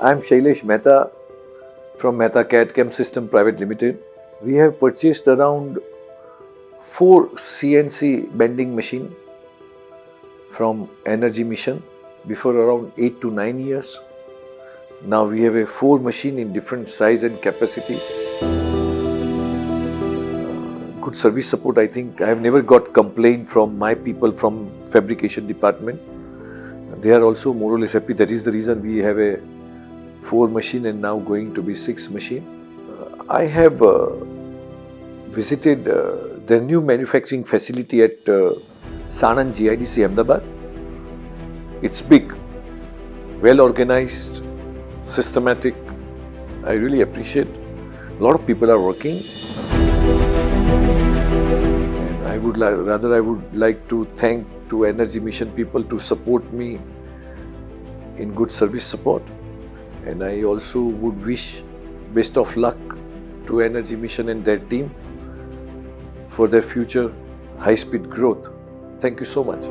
I'm Shailesh Mehta from Mehta Cad Cam Systems Private Limited. We have purchased around 4 CNC bending machine from Energy Mission before around 8 to 9 years. Now we have a 4 machine in different size and capacity. Good service support. I think I have never got complaint from my people from fabrication department. They are also more or less happy. That is the reason we have a 4 machine and now going to be 6 machine. I have visited the new manufacturing facility at Sanand GIDC Ahmedabad. It's big, well organized, systematic. I really appreciate. A lot of people are working. And I would like to thank to Energy Mission people to support me in good service support. And I also would wish best of luck to Energy Mission and their team for their future high-speed growth. Thank you so much.